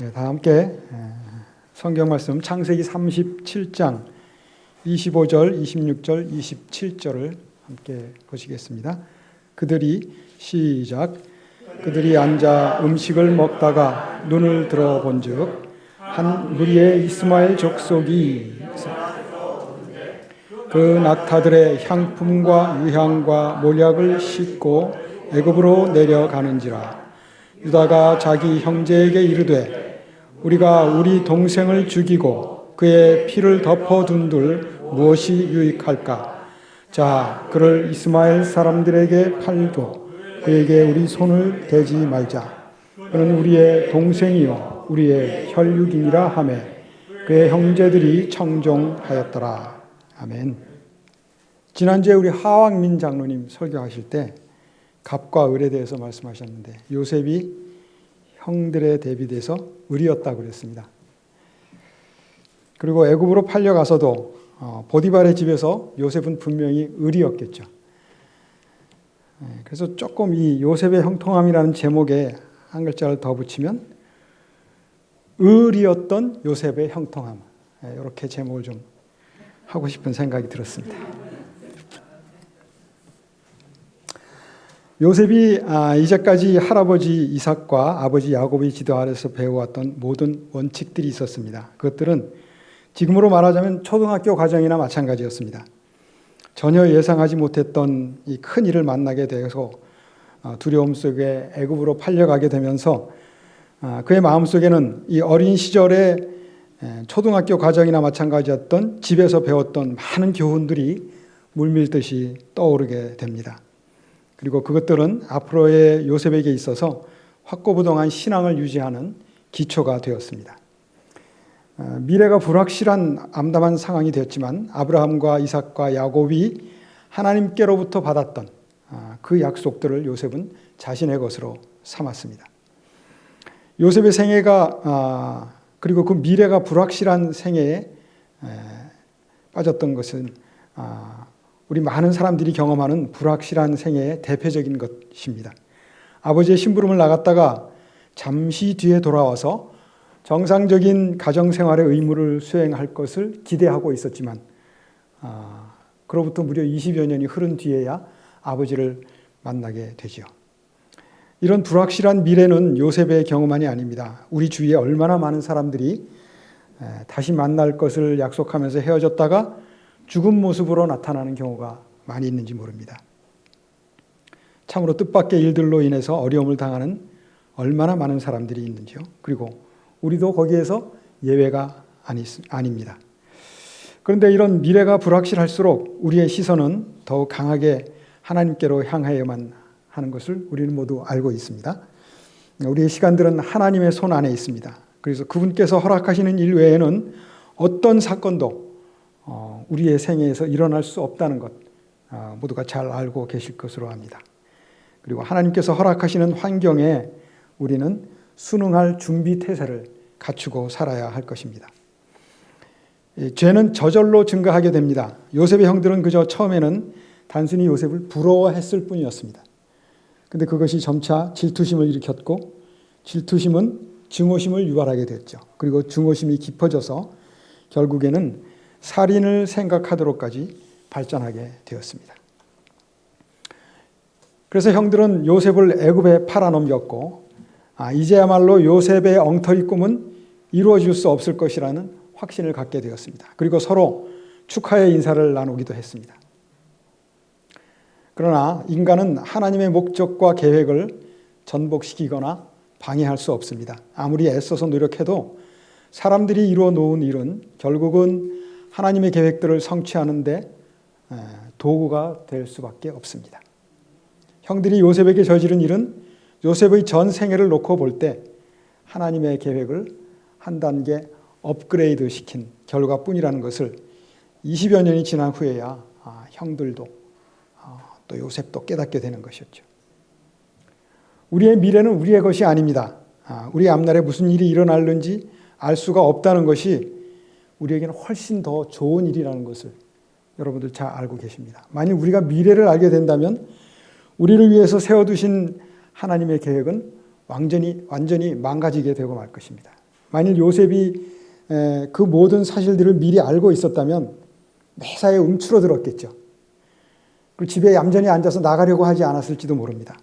네, 다 함께 성경 말씀 창세기 37장 25절, 26절, 27절을 함께 보시겠습니다. 그들이 앉아 음식을 먹다가 눈을 들어본즉 한 무리의 이스마엘 족속이 그 낙타들의 향품과 유향과 몰약을 싣고 애굽으로 내려가는지라. 유다가 자기 형제에게 이르되 우리가 우리 동생을 죽이고 그의 피를 덮어둔들 무엇이 유익할까? 자, 그를 이스마엘 사람들에게 팔고 그에게 우리 손을 대지 말자. 그는 우리의 동생이요 우리의 혈육이니라 하매 그의 형제들이 청종하였더라. 아멘. 지난주에 우리 하왕민 장로님 설교하실 때 갑과 을에 대해서 말씀하셨는데 요셉이 형들에 대비돼서 을이었다고 그랬습니다. 그리고 애굽으로 팔려가서도 보디발의 집에서 요셉은 분명히 을이었겠죠. 그래서 조금 이 요셉의 형통함이라는 제목에 한 글자를 더 붙이면 을이었던 요셉의 형통함, 이렇게 제목을 좀 하고 싶은 생각이 들었습니다. 요셉이 이제까지 할아버지 이삭과 아버지 야곱의 지도 아래서 배워왔던 모든 원칙들이 있었습니다. 그것들은 지금으로 말하자면 초등학교 과정이나 마찬가지였습니다. 전혀 예상하지 못했던 이 큰 일을 만나게 되어서 두려움 속에 애굽으로 팔려가게 되면서 그의 마음속에는 이 어린 시절에 초등학교 과정이나 마찬가지였던 집에서 배웠던 많은 교훈들이 물밀듯이 떠오르게 됩니다. 그리고 그것들은 앞으로의 요셉에게 있어서 확고부동한 신앙을 유지하는 기초가 되었습니다. 미래가 불확실한 암담한 상황이 되었지만 아브라함과 이삭과 야곱이 하나님께로부터 받았던 그 약속들을 요셉은 자신의 것으로 삼았습니다. 요셉의 생애가 그리고 그 미래가 불확실한 생애에 빠졌던 것은 우리 많은 사람들이 경험하는 불확실한 생애의 대표적인 것입니다. 아버지의 심부름을 나갔다가 잠시 뒤에 돌아와서 정상적인 가정생활의 의무를 수행할 것을 기대하고 있었지만 그로부터 무려 20여 년이 흐른 뒤에야 아버지를 만나게 되죠. 이런 불확실한 미래는 요셉의 경험만이 아닙니다. 우리 주위에 얼마나 많은 사람들이 다시 만날 것을 약속하면서 헤어졌다가 죽은 모습으로 나타나는 경우가 많이 있는지 모릅니다. 참으로 뜻밖의 일들로 인해서 어려움을 당하는 얼마나 많은 사람들이 있는지요. 그리고 우리도 거기에서 예외가 아닙니다. 그런데 이런 미래가 불확실할수록 우리의 시선은 더욱 강하게 하나님께로 향하여야만 하는 것을 우리는 모두 알고 있습니다. 우리의 시간들은 하나님의 손 안에 있습니다. 그래서 그분께서 허락하시는 일 외에는 어떤 사건도 우리의 생애에서 일어날 수 없다는 것 모두가 잘 알고 계실 것으로 압니다. 그리고 하나님께서 허락하시는 환경에 우리는 순응할 준비 태세를 갖추고 살아야 할 것입니다. 죄는 저절로 증가하게 됩니다. 요셉의 형들은 그저 처음에는 단순히 요셉을 부러워했을 뿐이었습니다. 그런데 그것이 점차 질투심을 일으켰고 질투심은 증오심을 유발하게 됐죠. 그리고 증오심이 깊어져서 결국에는 살인을 생각하도록까지 발전하게 되었습니다. 그래서 형들은 요셉을 애굽에 팔아넘겼고 이제야말로 요셉의 엉터리 꿈은 이루어질 수 없을 것이라는 확신을 갖게 되었습니다. 그리고 서로 축하의 인사를 나누기도 했습니다. 그러나 인간은 하나님의 목적과 계획을 전복시키거나 방해할 수 없습니다. 아무리 애써서 노력해도 사람들이 이루어 놓은 일은 결국은 하나님의 계획들을 성취하는 데 도구가 될 수밖에 없습니다. 형들이 요셉에게 저지른 일은 요셉의 전 생애를 놓고 볼 때 하나님의 계획을 한 단계 업그레이드 시킨 결과뿐이라는 것을 20여 년이 지난 후에야 형들도 또 요셉도 깨닫게 되는 것이었죠. 우리의 미래는 우리의 것이 아닙니다. 우리 앞날에 무슨 일이 일어날는지 알 수가 없다는 것이 우리에게는 훨씬 더 좋은 일이라는 것을 여러분들 잘 알고 계십니다. 만약 우리가 미래를 알게 된다면 우리를 위해서 세워두신 하나님의 계획은 완전히 망가지게 되고 말 것입니다. 만일 요셉이 그 모든 사실들을 미리 알고 있었다면 매사에 움츠러들었겠죠. 그리고 집에 얌전히 앉아서 나가려고 하지 않았을지도 모릅니다.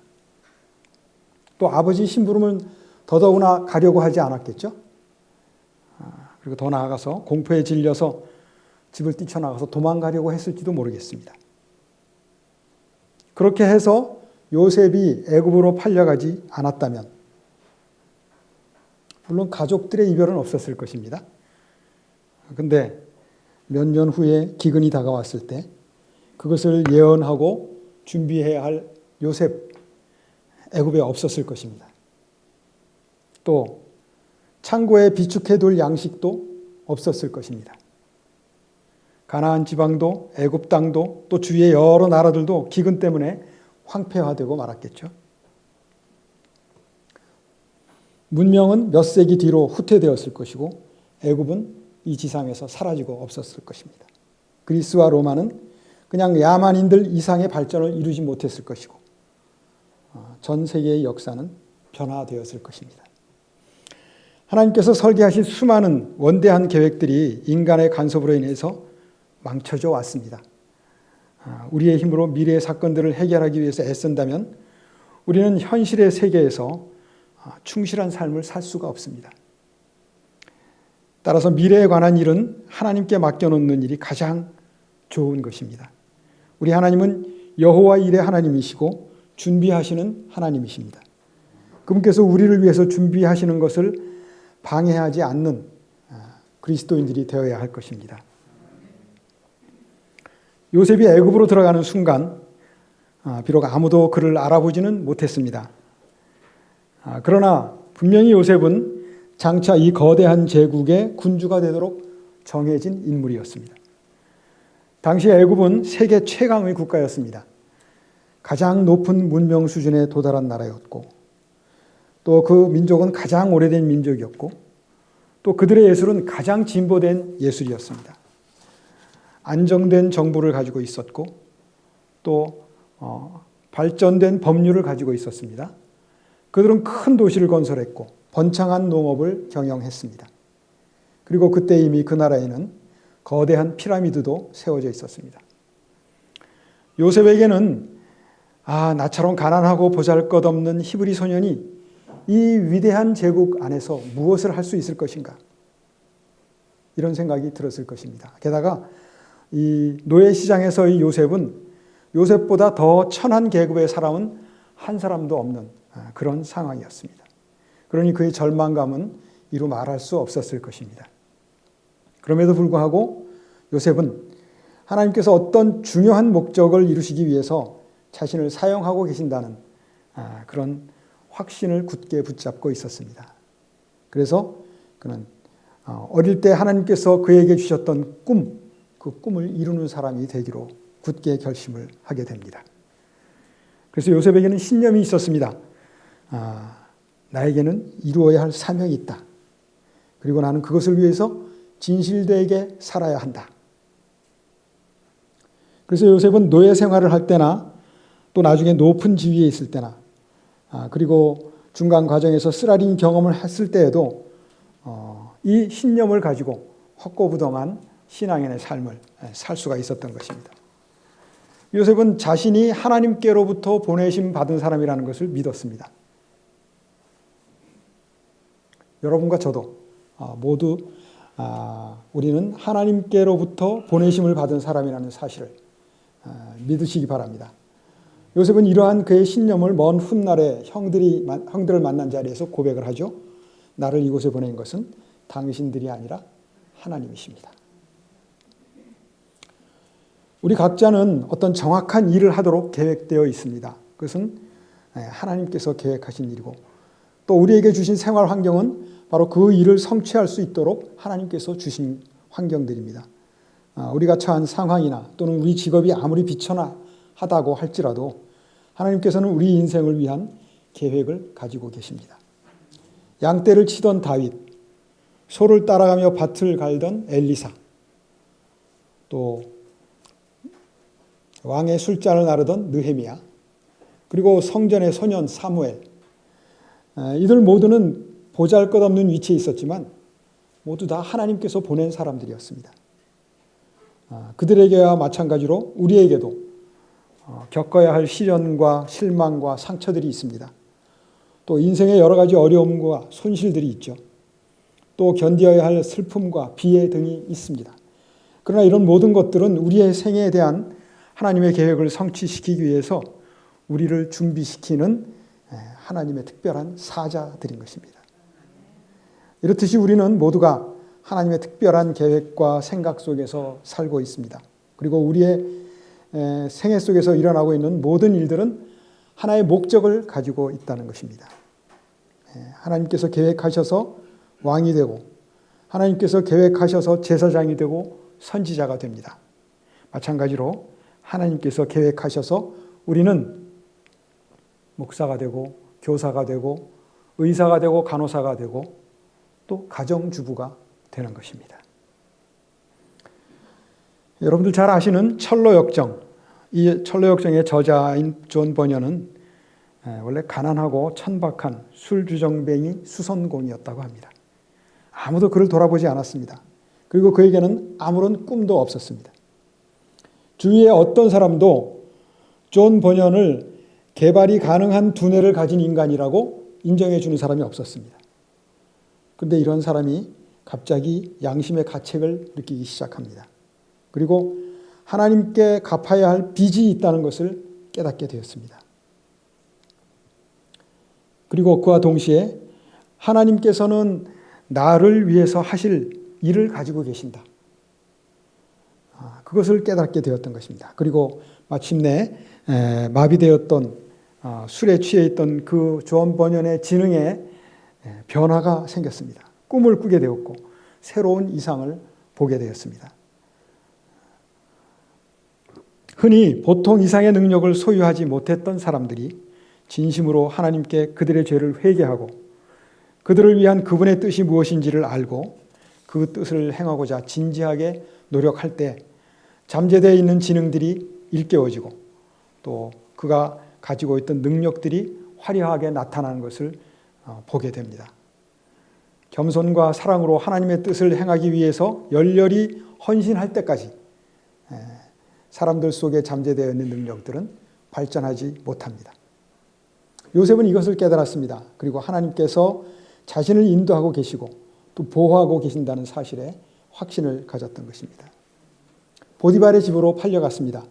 또 아버지 심부름은 더더구나 가려고 하지 않았겠죠. 그리고 더 나아가서 공포에 질려서 집을 뛰쳐나가서 도망가려고 했을지도 모르겠습니다. 그렇게 해서 요셉이 애굽으로 팔려가지 않았다면 물론 가족들의 이별은 없었을 것입니다. 그런데 몇 년 후에 기근이 다가왔을 때 그것을 예언하고 준비해야 할 요셉, 애굽에 없었을 것입니다. 또 창고에 비축해둘 양식도 없었을 것입니다. 가나안 지방도 애굽 땅도 또 주위의 여러 나라들도 기근 때문에 황폐화되고 말았겠죠. 문명은 몇 세기 뒤로 후퇴되었을 것이고 애굽은 이 지상에서 사라지고 없었을 것입니다. 그리스와 로마는 그냥 야만인들 이상의 발전을 이루지 못했을 것이고 전 세계의 역사는 변화되었을 것입니다. 하나님께서 설계하신 수많은 원대한 계획들이 인간의 간섭으로 인해서 망쳐져 왔습니다. 우리의 힘으로 미래의 사건들을 해결하기 위해서 애쓴다면 우리는 현실의 세계에서 충실한 삶을 살 수가 없습니다. 따라서 미래에 관한 일은 하나님께 맡겨놓는 일이 가장 좋은 것입니다. 우리 하나님은 여호와 일의 하나님이시고 준비하시는 하나님이십니다. 그분께서 우리를 위해서 준비하시는 것을 방해하지 않는 그리스도인들이 되어야 할 것입니다. 요셉이 애굽으로 들어가는 순간 비록 아무도 그를 알아보지는 못했습니다. 그러나 분명히 요셉은 장차 이 거대한 제국의 군주가 되도록 정해진 인물이었습니다. 당시 애굽은 세계 최강의 국가였습니다. 가장 높은 문명 수준에 도달한 나라였고 또 그 민족은 가장 오래된 민족이었고 또 그들의 예술은 가장 진보된 예술이었습니다. 안정된 정부를 가지고 있었고 또 발전된 법률을 가지고 있었습니다. 그들은 큰 도시를 건설했고 번창한 농업을 경영했습니다. 그리고 그때 이미 그 나라에는 거대한 피라미드도 세워져 있었습니다. 요셉에게는 나처럼 가난하고 보잘것없는 히브리 소년이 이 위대한 제국 안에서 무엇을 할 수 있을 것인가? 이런 생각이 들었을 것입니다. 게다가 이 노예시장에서 이 요셉은 요셉보다 더 천한 계급의 사람은 한 사람도 없는 그런 상황이었습니다. 그러니 그의 절망감은 이루 말할 수 없었을 것입니다. 그럼에도 불구하고 요셉은 하나님께서 어떤 중요한 목적을 이루시기 위해서 자신을 사용하고 계신다는 그런 확신을 굳게 붙잡고 있었습니다. 그래서 그는 어릴 때 하나님께서 그에게 주셨던 그 꿈을 이루는 사람이 되기로 굳게 결심을 하게 됩니다. 그래서 요셉에게는 신념이 있었습니다. 나에게는 이루어야 할 사명이 있다. 그리고 나는 그것을 위해서 진실되게 살아야 한다. 그래서 요셉은 노예 생활을 할 때나 또 나중에 높은 지위에 있을 때나 그리고 중간 과정에서 쓰라린 경험을 했을 때에도 이 신념을 가지고 확고부동한 신앙인의 삶을 살 수가 있었던 것입니다. 요셉은 자신이 하나님께로부터 보내심 받은 사람이라는 것을 믿었습니다. 여러분과 저도 모두 우리는 하나님께로부터 보내심을 받은 사람이라는 사실을 믿으시기 바랍니다. 요셉은 이러한 그의 신념을 먼 훗날에 형들을 만난 자리에서 고백을 하죠. 나를 이곳에 보낸 것은 당신들이 아니라 하나님이십니다. 우리 각자는 어떤 정확한 일을 하도록 계획되어 있습니다. 그것은 하나님께서 계획하신 일이고 또 우리에게 주신 생활 환경은 바로 그 일을 성취할 수 있도록 하나님께서 주신 환경들입니다. 우리가 처한 상황이나 또는 우리 직업이 아무리 비천하다고 할지라도 하나님께서는 우리 인생을 위한 계획을 가지고 계십니다. 양떼를 치던 다윗, 소를 따라가며 밭을 갈던 엘리사, 또 왕의 술잔을 나르던 느헤미야, 그리고 성전의 소년 사무엘, 이들 모두는 보잘것없는 위치에 있었지만 모두 다 하나님께서 보낸 사람들이었습니다. 그들에게와 마찬가지로 우리에게도 겪어야 할 시련과 실망과 상처들이 있습니다. 또 인생의 여러 가지 어려움과 손실들이 있죠. 또 견뎌야 할 슬픔과 비애 등이 있습니다. 그러나 이런 모든 것들은 우리의 생애에 대한 하나님의 계획을 성취시키기 위해서 우리를 준비시키는 하나님의 특별한 사자들인 것입니다. 이렇듯이 우리는 모두가 하나님의 특별한 계획과 생각 속에서 살고 있습니다. 그리고 우리의 생애 속에서 일어나고 있는 모든 일들은 하나의 목적을 가지고 있다는 것입니다. 하나님께서 계획하셔서 왕이 되고 하나님께서 계획하셔서 제사장이 되고 선지자가 됩니다. 마찬가지로 하나님께서 계획하셔서 우리는 목사가 되고 교사가 되고 의사가 되고 간호사가 되고 또 가정주부가 되는 것입니다. 여러분들 잘 아시는 철로역정, 이 철로역정의 저자인 존 버녀는 원래 가난하고 천박한 술주정뱅이 수선공이었다고 합니다. 아무도 그를 돌아보지 않았습니다. 그리고 그에게는 아무런 꿈도 없었습니다. 주위에 어떤 사람도 존 버녀를 개발이 가능한 두뇌를 가진 인간이라고 인정해 주는 사람이 없었습니다. 그런데 이런 사람이 갑자기 양심의 가책을 느끼기 시작합니다. 그리고 하나님께 갚아야 할 빚이 있다는 것을 깨닫게 되었습니다. 그리고 그와 동시에 하나님께서는 나를 위해서 하실 일을 가지고 계신다. 그것을 깨닫게 되었던 것입니다. 그리고 마침내 마비되었던 술에 취해 있던 그 존 버년의 지능에 변화가 생겼습니다. 꿈을 꾸게 되었고 새로운 이상을 보게 되었습니다. 흔히 보통 이상의 능력을 소유하지 못했던 사람들이 진심으로 하나님께 그들의 죄를 회개하고 그들을 위한 그분의 뜻이 무엇인지를 알고 그 뜻을 행하고자 진지하게 노력할 때 잠재되어 있는 지능들이 일깨워지고 또 그가 가지고 있던 능력들이 화려하게 나타나는 것을 보게 됩니다. 겸손과 사랑으로 하나님의 뜻을 행하기 위해서 열렬히 헌신할 때까지 사람들 속에 잠재되어 있는 능력들은 발전하지 못합니다. 요셉은 이것을 깨달았습니다. 그리고 하나님께서 자신을 인도하고 계시고 또 보호하고 계신다는 사실에 확신을 가졌던 것입니다. 보디발의 집으로 팔려갔습니다.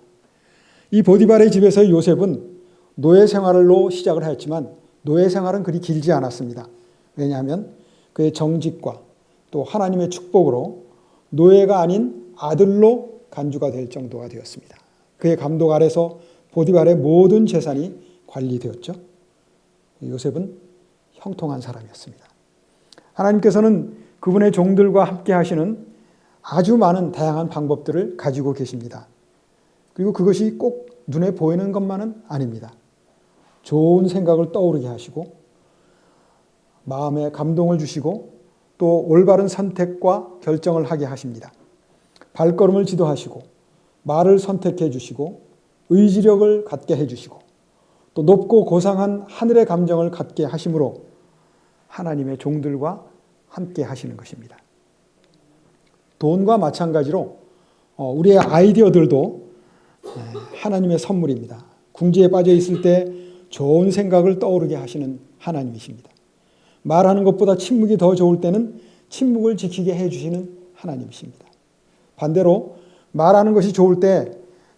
이 보디발의 집에서 요셉은 노예 생활로 시작을 하였지만 노예 생활은 그리 길지 않았습니다. 왜냐하면 그의 정직과 또 하나님의 축복으로 노예가 아닌 아들로 간주가 될 정도가 되었습니다. 그의 감독 아래서 보디발의 모든 재산이 관리되었죠. 요셉은 형통한 사람이었습니다. 하나님께서는 그분의 종들과 함께 하시는 아주 많은 다양한 방법들을 가지고 계십니다. 그리고 그것이 꼭 눈에 보이는 것만은 아닙니다. 좋은 생각을 떠오르게 하시고 마음에 감동을 주시고 또 올바른 선택과 결정을 하게 하십니다. 발걸음을 지도하시고 말을 선택해 주시고 의지력을 갖게 해주시고 또 높고 고상한 하늘의 감정을 갖게 하심으로 하나님의 종들과 함께 하시는 것입니다. 돈과 마찬가지로 우리의 아이디어들도 하나님의 선물입니다. 궁지에 빠져 있을 때 좋은 생각을 떠오르게 하시는 하나님이십니다. 말하는 것보다 침묵이 더 좋을 때는 침묵을 지키게 해주시는 하나님이십니다. 반대로 말하는 것이 좋을 때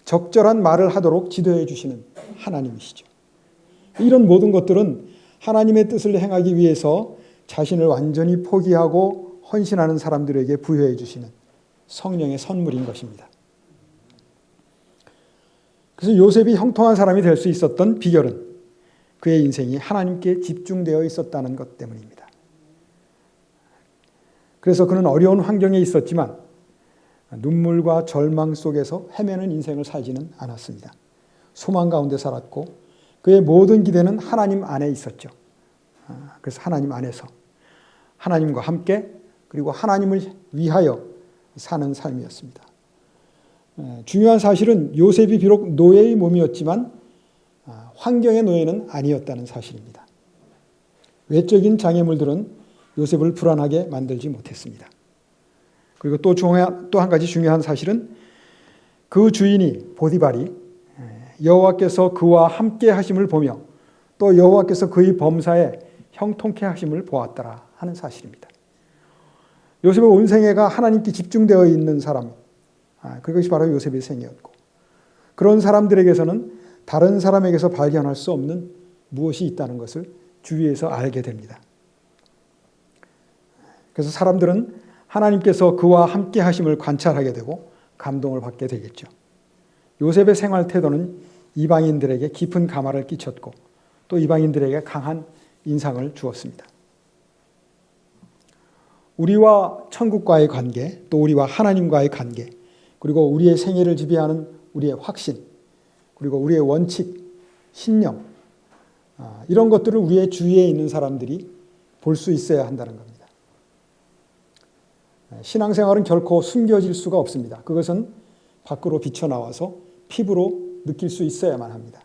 적절한 말을 하도록 지도해 주시는 하나님이시죠. 이런 모든 것들은 하나님의 뜻을 행하기 위해서 자신을 완전히 포기하고 헌신하는 사람들에게 부여해 주시는 성령의 선물인 것입니다. 그래서 요셉이 형통한 사람이 될 수 있었던 비결은 그의 인생이 하나님께 집중되어 있었다는 것 때문입니다. 그래서 그는 어려운 환경에 있었지만 눈물과 절망 속에서 헤매는 인생을 살지는 않았습니다. 소망 가운데 살았고 그의 모든 기대는 하나님 안에 있었죠. 그래서 하나님 안에서 하나님과 함께 그리고 하나님을 위하여 사는 삶이었습니다. 중요한 사실은 요셉이 비록 노예의 몸이었지만 환경의 노예는 아니었다는 사실입니다. 외적인 장애물들은 요셉을 불안하게 만들지 못했습니다. 그리고 또 한 가지 중요한 사실은 그 주인이 보디발이 여호와께서 그와 함께 하심을 보며 또 여호와께서 그의 범사에 형통케 하심을 보았더라 하는 사실입니다. 요셉의 온 생애가 하나님께 집중되어 있는 사람, 그것이 바로 요셉의 생애였고, 그런 사람들에게서는 다른 사람에게서 발견할 수 없는 무엇이 있다는 것을 주위에서 알게 됩니다. 그래서 사람들은 하나님께서 그와 함께 하심을 관찰하게 되고 감동을 받게 되겠죠. 요셉의 생활 태도는 이방인들에게 깊은 감화를 끼쳤고 또 이방인들에게 강한 인상을 주었습니다. 우리와 천국과의 관계, 또 우리와 하나님과의 관계, 그리고 우리의 생애를 지배하는 우리의 확신, 그리고 우리의 원칙, 신념, 이런 것들을 우리의 주위에 있는 사람들이 볼 수 있어야 한다는 겁니다. 신앙생활은 결코 숨겨질 수가 없습니다. 그것은 밖으로 비쳐나와서 피부로 느낄 수 있어야만 합니다.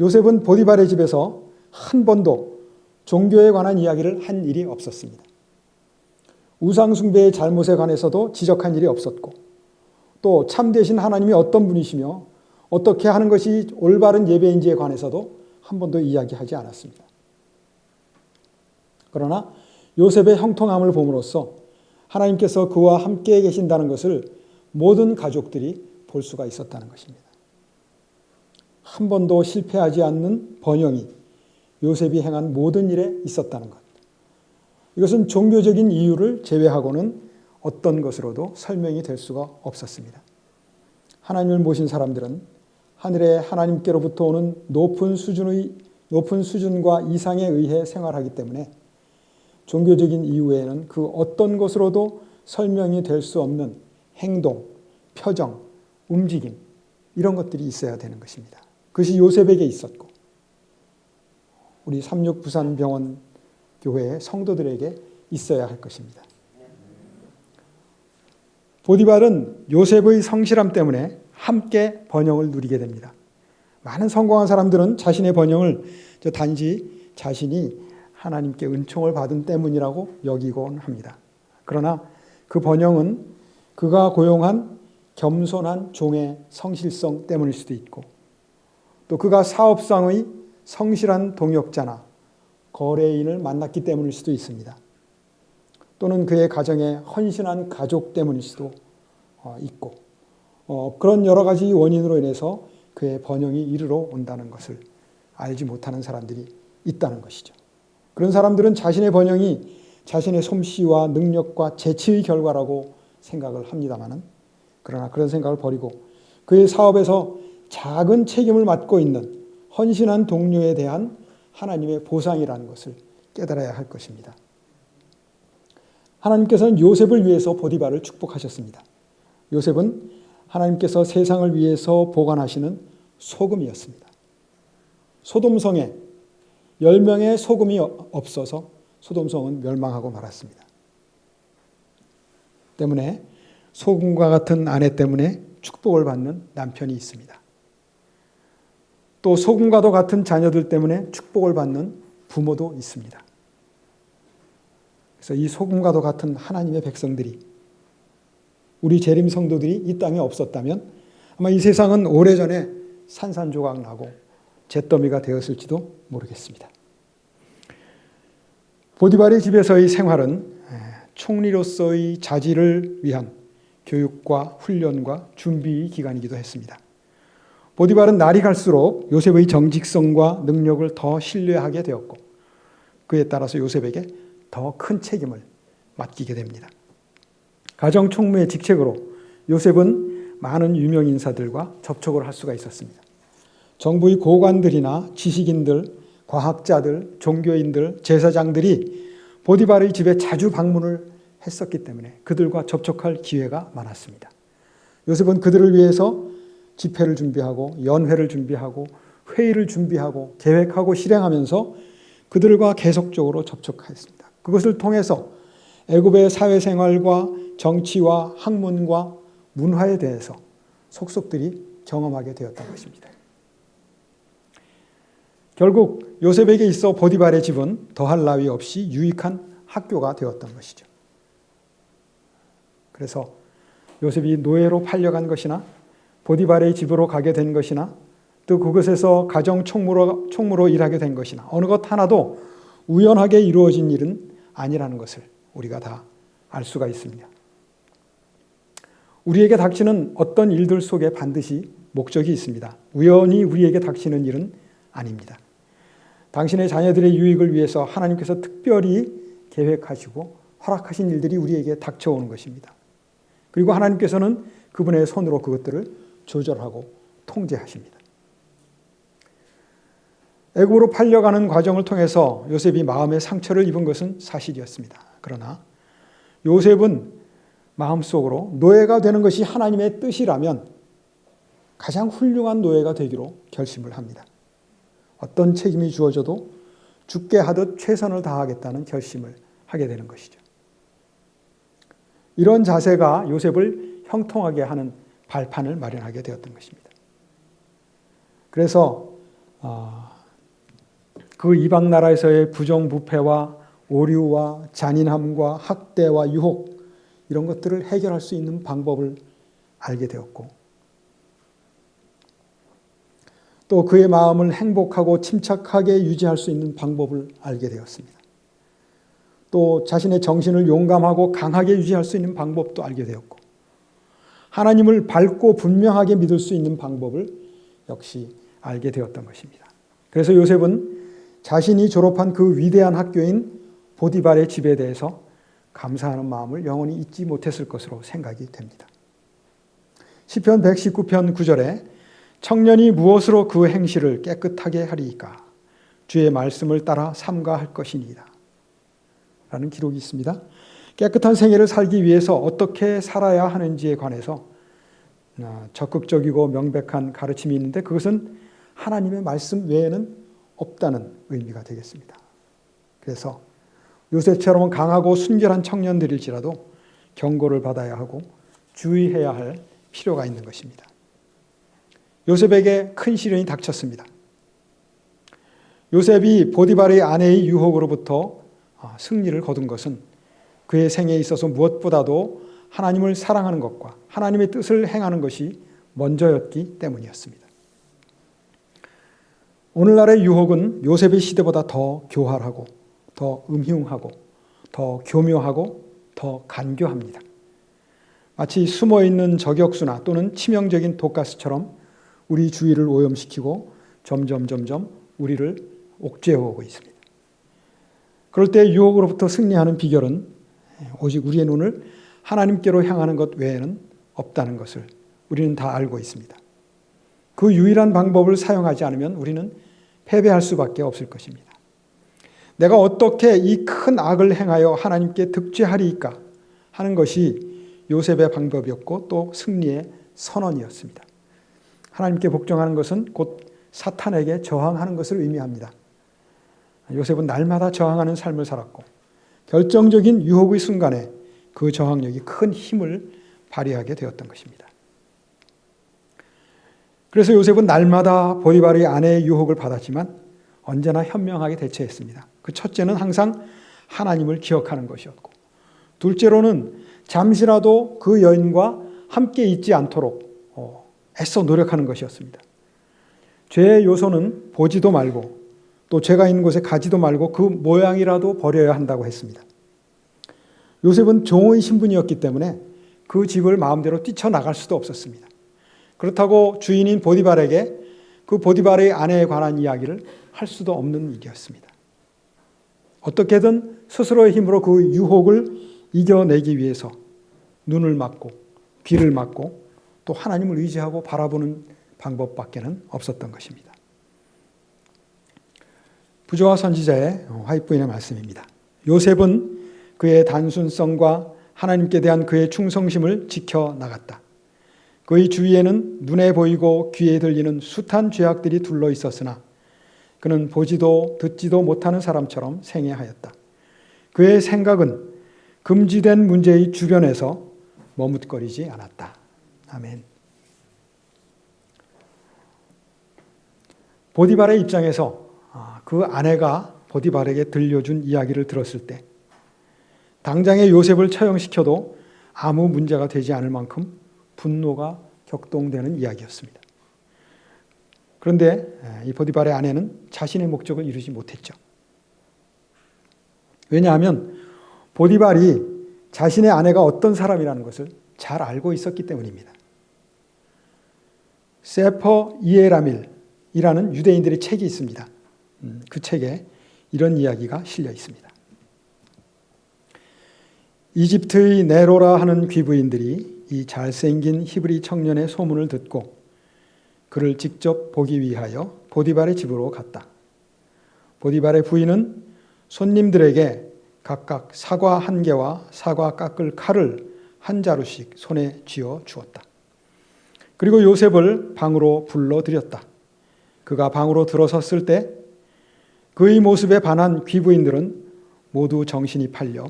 요셉은 보디발의 집에서 한 번도 종교에 관한 이야기를 한 일이 없었습니다. 우상숭배의 잘못에 관해서도 지적한 일이 없었고 또 참되신 하나님이 어떤 분이시며 어떻게 하는 것이 올바른 예배인지에 관해서도 한 번도 이야기하지 않았습니다. 그러나 요셉의 형통함을 봄으로써 하나님께서 그와 함께 계신다는 것을 모든 가족들이 볼 수가 있었다는 것입니다. 한 번도 실패하지 않는 번영이 요셉이 행한 모든 일에 있었다는 것. 이것은 종교적인 이유를 제외하고는 어떤 것으로도 설명이 될 수가 없었습니다. 하나님을 모신 사람들은 하늘의 하나님께로부터 오는 높은 수준과 이상에 의해 생활하기 때문에 종교적인 이유에는 그 어떤 것으로도 설명이 될 수 없는 행동, 표정, 움직임 이런 것들이 있어야 되는 것입니다. 그것이 요셉에게 있었고 우리 36 부산병원 교회의 성도들에게 있어야 할 것입니다. 보디발은 요셉의 성실함 때문에 함께 번영을 누리게 됩니다. 많은 성공한 사람들은 자신의 번영을 단지 자신이 하나님께 은총을 받은 때문이라고 여기곤 합니다. 그러나 그 번영은 그가 고용한 겸손한 종의 성실성 때문일 수도 있고 또 그가 사업상의 성실한 동역자나 거래인을 만났기 때문일 수도 있습니다. 또는 그의 가정에 헌신한 가족 때문일 수도 있고 그런 여러 가지 원인으로 인해서 그의 번영이 이르러 온다는 것을 알지 못하는 사람들이 있다는 것이죠. 그런 사람들은 자신의 번영이 자신의 솜씨와 능력과 재치의 결과라고 생각을 합니다마는 그러나 그런 생각을 버리고 그의 사업에서 작은 책임을 맡고 있는 헌신한 동료에 대한 하나님의 보상이라는 것을 깨달아야 할 것입니다. 하나님께서는 요셉을 위해서 보디발을 축복하셨습니다. 요셉은 하나님께서 세상을 위해서 보관하시는 소금이었습니다. 소돔성에 10명의 소금이 없어서 소돔성은 멸망하고 말았습니다. 때문에 소금과 같은 아내 때문에 축복을 받는 남편이 있습니다. 또 소금과도 같은 자녀들 때문에 축복을 받는 부모도 있습니다. 그래서 이 소금과도 같은 하나님의 백성들이 우리 재림 성도들이 이 땅에 없었다면 아마 이 세상은 오래전에 산산조각 나고 잿더미가 되었을지도 모르겠습니다. 보디발의 집에서의 생활은 총리로서의 자질을 위한 교육과 훈련과 준비 기간이기도 했습니다. 보디발은 날이 갈수록 요셉의 정직성과 능력을 더 신뢰하게 되었고 그에 따라서 요셉에게 더 큰 책임을 맡기게 됩니다. 가정총무의 직책으로 요셉은 많은 유명 인사들과 접촉을 할 수가 있었습니다. 정부의 고관들이나 지식인들, 과학자들, 종교인들, 제사장들이 보디발의 집에 자주 방문을 했었기 때문에 그들과 접촉할 기회가 많았습니다. 요셉은 그들을 위해서 집회를 준비하고 연회를 준비하고 회의를 준비하고 계획하고 실행하면서 그들과 계속적으로 접촉했습니다. 그것을 통해서 애굽의 사회생활과 정치와 학문과 문화에 대해서 속속들이 경험하게 되었던 것입니다. 결국 요셉에게 있어 보디발의 집은 더할 나위 없이 유익한 학교가 되었던 것이죠. 그래서 요셉이 노예로 팔려간 것이나 보디발의 집으로 가게 된 것이나 또 그것에서 가정 총무로 일하게 된 것이나 어느 것 하나도 우연하게 이루어진 일은 아니라는 것을 우리가 다 알 수가 있습니다. 우리에게 닥치는 어떤 일들 속에 반드시 목적이 있습니다. 우연히 우리에게 닥치는 일은 아닙니다. 당신의 자녀들의 유익을 위해서 하나님께서 특별히 계획하시고 허락하신 일들이 우리에게 닥쳐오는 것입니다. 그리고 하나님께서는 그분의 손으로 그것들을 조절하고 통제하십니다. 애굽으로 팔려가는 과정을 통해서 요셉이 마음의 상처를 입은 것은 사실이었습니다. 그러나 요셉은 마음속으로 노예가 되는 것이 하나님의 뜻이라면 가장 훌륭한 노예가 되기로 결심을 합니다. 어떤 책임이 주어져도 죽게 하듯 최선을 다하겠다는 결심을 하게 되는 것이죠. 이런 자세가 요셉을 형통하게 하는 발판을 마련하게 되었던 것입니다. 그래서 그 이방 나라에서의 부정부패와 오류와 잔인함과 학대와 유혹 이런 것들을 해결할 수 있는 방법을 알게 되었고 또 그의 마음을 행복하고 침착하게 유지할 수 있는 방법을 알게 되었습니다. 또 자신의 정신을 용감하고 강하게 유지할 수 있는 방법도 알게 되었고 하나님을 밝고 분명하게 믿을 수 있는 방법을 역시 알게 되었던 것입니다. 그래서 요셉은 자신이 졸업한 그 위대한 학교인 보디발의 집에 대해서 감사하는 마음을 영원히 잊지 못했을 것으로 생각이 됩니다. 시편 119편 9절에 청년이 무엇으로 그 행실을 깨끗하게 하리이까 주의 말씀을 따라 삼가할 것이니이다 라는 기록이 있습니다. 깨끗한 생애를 살기 위해서 어떻게 살아야 하는지에 관해서 적극적이고 명백한 가르침이 있는데 그것은 하나님의 말씀 외에는 없다는 의미가 되겠습니다. 그래서 요셉처럼 강하고 순결한 청년들일지라도 경고를 받아야 하고 주의해야 할 필요가 있는 것입니다. 요셉에게 큰 시련이 닥쳤습니다. 요셉이 보디발의 아내의 유혹으로부터 승리를 거둔 것은 그의 생애에 있어서 무엇보다도 하나님을 사랑하는 것과 하나님의 뜻을 행하는 것이 먼저였기 때문이었습니다. 오늘날의 유혹은 요셉의 시대보다 더 교활하고 더 음흉하고 더 교묘하고 더 간교합니다. 마치 숨어있는 저격수나 또는 치명적인 독가스처럼 우리 주위를 오염시키고 점점 우리를 옥죄어오고 있습니다. 그럴 때 유혹으로부터 승리하는 비결은 오직 우리의 눈을 하나님께로 향하는 것 외에는 없다는 것을 우리는 다 알고 있습니다. 그 유일한 방법을 사용하지 않으면 우리는 패배할 수밖에 없을 것입니다. 내가 어떻게 이 큰 악을 행하여 하나님께 득죄하리이까 하는 것이 요셉의 방법이었고 또 승리의 선언이었습니다. 하나님께 복종하는 것은 곧 사탄에게 저항하는 것을 의미합니다. 요셉은 날마다 저항하는 삶을 살았고 결정적인 유혹의 순간에 그 저항력이 큰 힘을 발휘하게 되었던 것입니다. 그래서 요셉은 날마다 보디발의 아내의 유혹을 받았지만 언제나 현명하게 대처했습니다. 그 첫째는 항상 하나님을 기억하는 것이었고 둘째로는 잠시라도 그 여인과 함께 있지 않도록 애써 노력하는 것이었습니다. 죄의 요소는 보지도 말고 또 죄가 있는 곳에 가지도 말고 그 모양이라도 버려야 한다고 했습니다. 요셉은 종의 신분이었기 때문에 그 집을 마음대로 뛰쳐나갈 수도 없었습니다. 그렇다고 주인인 보디발에게 그 보디발의 아내에 관한 이야기를 할 수도 없는 일이었습니다. 어떻게든 스스로의 힘으로 그 유혹을 이겨내기 위해서 눈을 막고 귀를 막고 또 하나님을 의지하고 바라보는 방법밖에는 없었던 것입니다. 부조와 선지자의 화이트부인의 말씀입니다. 요셉은 그의 단순성과 하나님께 대한 그의 충성심을 지켜나갔다. 그의 주위에는 눈에 보이고 귀에 들리는 숱한 죄악들이 둘러 있었으나 그는 보지도 듣지도 못하는 사람처럼 생애하였다. 그의 생각은 금지된 문제의 주변에서 머뭇거리지 않았다. 아멘. 보디발의 입장에서 그 아내가 보디발에게 들려준 이야기를 들었을 때 당장에 요셉을 처형시켜도 아무 문제가 되지 않을 만큼 분노가 격동되는 이야기였습니다. 그런데 이 보디발의 아내는 자신의 목적을 이루지 못했죠. 왜냐하면 보디발이 자신의 아내가 어떤 사람이라는 것을 잘 알고 있었기 때문입니다. 세퍼 이에라밀이라는 유대인들의 책이 있습니다. 그 책에 이런 이야기가 실려 있습니다. 이집트의 네로라 하는 귀부인들이 이 잘생긴 히브리 청년의 소문을 듣고 그를 직접 보기 위하여 보디발의 집으로 갔다. 보디발의 부인은 손님들에게 각각 사과 한 개와 사과 깎을 칼을 한 자루씩 손에 쥐어 주었다. 그리고 요셉을 방으로 불러들였다. 그가 방으로 들어섰을 때 그의 모습에 반한 귀부인들은 모두 정신이 팔려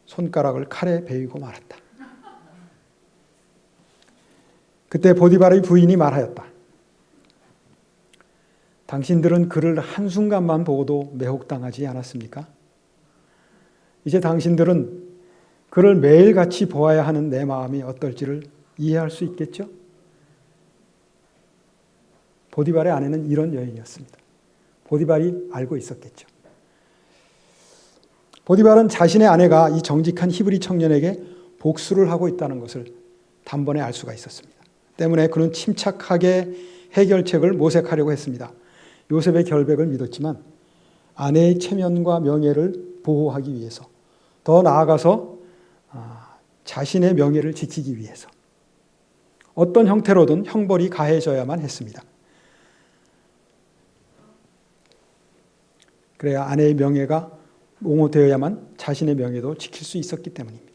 손가락을 칼에 베이고 말았다. 그때 보디발의 부인이 말하였다. 당신들은 그를 한순간만 보고도 매혹당하지 않았습니까? 이제 당신들은 그를 매일같이 보아야 하는 내 마음이 어떨지를 이해할 수 있겠죠? 보디발의 아내는 이런 여인이었습니다. 보디발이 알고 있었겠죠. 보디발은 자신의 아내가 이 정직한 히브리 청년에게 복수를 하고 있다는 것을 단번에 알 수가 있었습니다. 때문에 그는 침착하게 해결책을 모색하려고 했습니다. 요셉의 결백을 믿었지만 아내의 체면과 명예를 보호하기 위해서, 더 나아가서 자신의 명예를 지키기 위해서 어떤 형태로든 형벌이 가해져야만 했습니다. 그래야 아내의 명예가 옹호되어야만 자신의 명예도 지킬 수 있었기 때문입니다.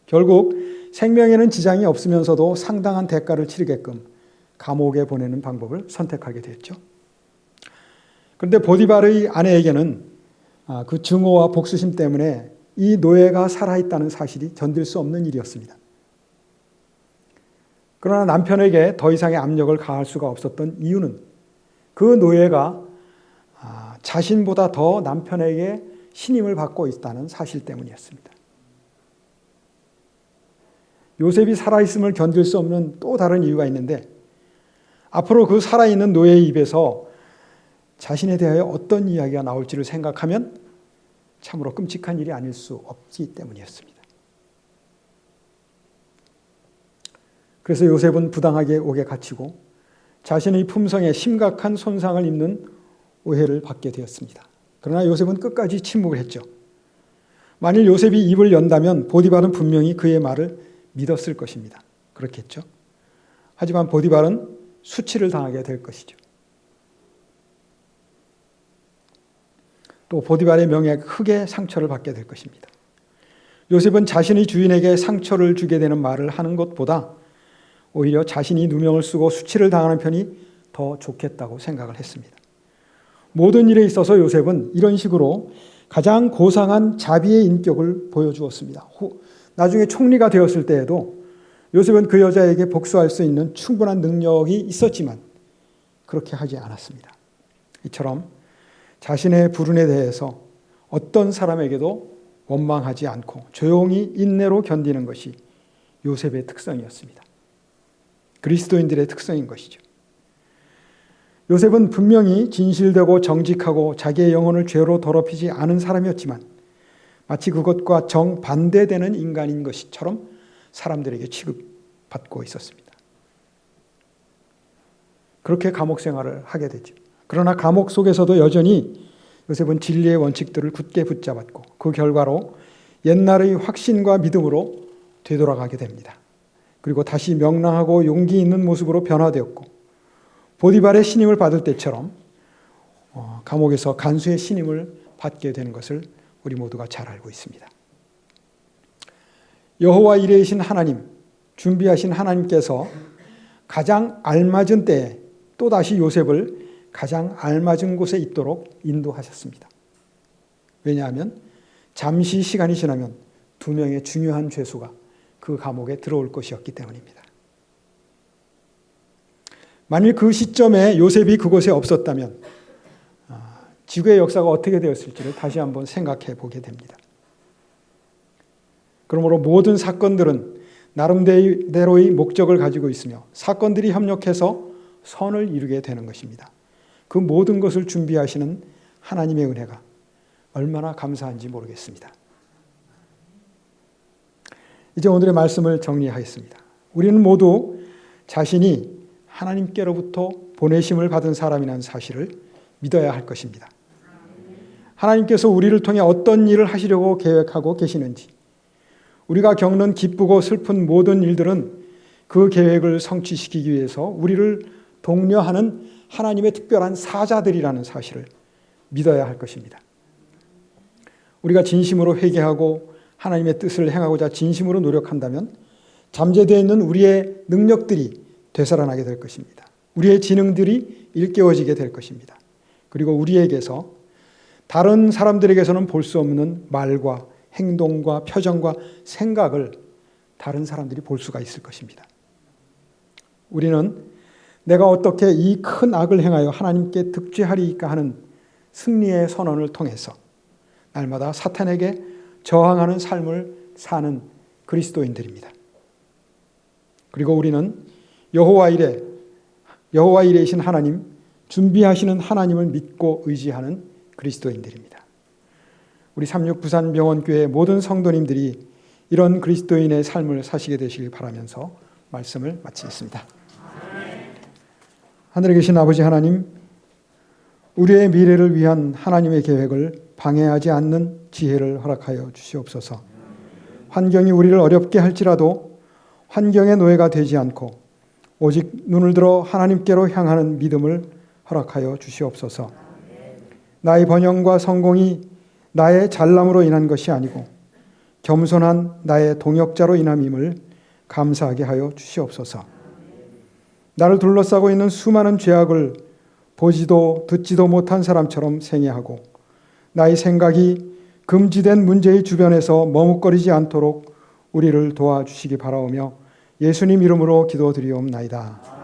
결국 생명에는 지장이 없으면서도 상당한 대가를 치르게끔 감옥에 보내는 방법을 선택하게 됐죠. 그런데 보디발의 아내에게는 그 증오와 복수심 때문에 이 노예가 살아있다는 사실이 견딜 수 없는 일이었습니다. 그러나 남편에게 더 이상의 압력을 가할 수가 없었던 이유는 그 노예가 자신보다 더 남편에게 신임을 받고 있다는 사실 때문이었습니다. 요셉이 살아있음을 견딜 수 없는 또 다른 이유가 있는데 앞으로 그 살아있는 노예의 입에서 자신에 대하여 어떤 이야기가 나올지를 생각하면 참으로 끔찍한 일이 아닐 수 없기 때문이었습니다. 그래서 요셉은 부당하게 옥에 갇히고 자신의 품성에 심각한 손상을 입는 오해를 받게 되었습니다. 그러나 요셉은 끝까지 침묵을 했죠. 만일 요셉이 입을 연다면 보디발은 분명히 그의 말을 믿었을 것입니다. 그렇겠죠. 하지만 보디발은 수치를 당하게 될 것이죠. 또 보디발의 명예에 크게 상처를 받게 될 것입니다. 요셉은 자신의 주인에게 상처를 주게 되는 말을 하는 것보다 오히려 자신이 누명을 쓰고 수치를 당하는 편이 더 좋겠다고 생각을 했습니다. 모든 일에 있어서 요셉은 이런 식으로 가장 고상한 자비의 인격을 보여주었습니다. 나중에 총리가 되었을 때에도 요셉은 그 여자에게 복수할 수 있는 충분한 능력이 있었지만 그렇게 하지 않았습니다. 이처럼 자신의 불운에 대해서 어떤 사람에게도 원망하지 않고 조용히 인내로 견디는 것이 요셉의 특성이었습니다. 그리스도인들의 특성인 것이죠. 요셉은 분명히 진실되고 정직하고 자기의 영혼을 죄로 더럽히지 않은 사람이었지만 마치 그것과 정반대되는 인간인 것처럼 사람들에게 취급받고 있었습니다. 그렇게 감옥 생활을 하게 되죠. 그러나 감옥 속에서도 여전히 요셉은 진리의 원칙들을 굳게 붙잡았고 그 결과로 옛날의 확신과 믿음으로 되돌아가게 됩니다. 그리고 다시 명랑하고 용기 있는 모습으로 변화되었고 보디발의 신임을 받을 때처럼 감옥에서 간수의 신임을 받게 되는 것을 우리 모두가 잘 알고 있습니다. 여호와 이레이신 하나님, 준비하신 하나님께서 가장 알맞은 때에 또다시 요셉을 가장 알맞은 곳에 있도록 인도하셨습니다. 왜냐하면 잠시 시간이 지나면 두 명의 중요한 죄수가 그 감옥에 들어올 것이었기 때문입니다. 만일 그 시점에 요셉이 그곳에 없었다면 지구의 역사가 어떻게 되었을지를 다시 한번 생각해 보게 됩니다. 그러므로 모든 사건들은 나름대로의 목적을 가지고 있으며 사건들이 협력해서 선을 이루게 되는 것입니다. 그 모든 것을 준비하시는 하나님의 은혜가 얼마나 감사한지 모르겠습니다. 이제 오늘의 말씀을 정리하겠습니다. 우리는 모두 자신이 하나님께로부터 보내심을 받은 사람이라는 사실을 믿어야 할 것입니다. 하나님께서 우리를 통해 어떤 일을 하시려고 계획하고 계시는지, 우리가 겪는 기쁘고 슬픈 모든 일들은 그 계획을 성취시키기 위해서 우리를 독려하는 하나님의 특별한 사자들이라는 사실을 믿어야 할 것입니다. 우리가 진심으로 회개하고 하나님의 뜻을 행하고자 진심으로 노력한다면 잠재되어 있는 우리의 능력들이 되살아나게 될 것입니다. 우리의 지능들이 일깨워지게 될 것입니다. 그리고 우리에게서 다른 사람들에게서는 볼 수 없는 말과 행동과 표정과 생각을 다른 사람들이 볼 수가 있을 것입니다. 우리는 내가 어떻게 이 큰 악을 행하여 하나님께 득죄하리이까 하는 승리의 선언을 통해서 날마다 사탄에게 저항하는 삶을 사는 그리스도인들입니다. 그리고 우리는 여호와 이레이신 하나님, 준비하시는 하나님을 믿고 의지하는 그리스도인들입니다. 우리 36 부산병원교회 모든 성도님들이 이런 그리스도인의 삶을 사시게 되시길 바라면서 말씀을 마치겠습니다. 하늘에 계신 아버지 하나님, 우리의 미래를 위한 하나님의 계획을 방해하지 않는 지혜를 허락하여 주시옵소서. 환경이 우리를 어렵게 할지라도 환경의 노예가 되지 않고 오직 눈을 들어 하나님께로 향하는 믿음을 허락하여 주시옵소서. 나의 번영과 성공이 나의 잘남으로 인한 것이 아니고 겸손한 나의 동역자로 인함임을 감사하게 하여 주시옵소서. 나를 둘러싸고 있는 수많은 죄악을 보지도 듣지도 못한 사람처럼 생애하고 나의 생각이 금지된 문제의 주변에서 머뭇거리지 않도록 우리를 도와주시기 바라오며 예수님 이름으로 기도드리옵나이다.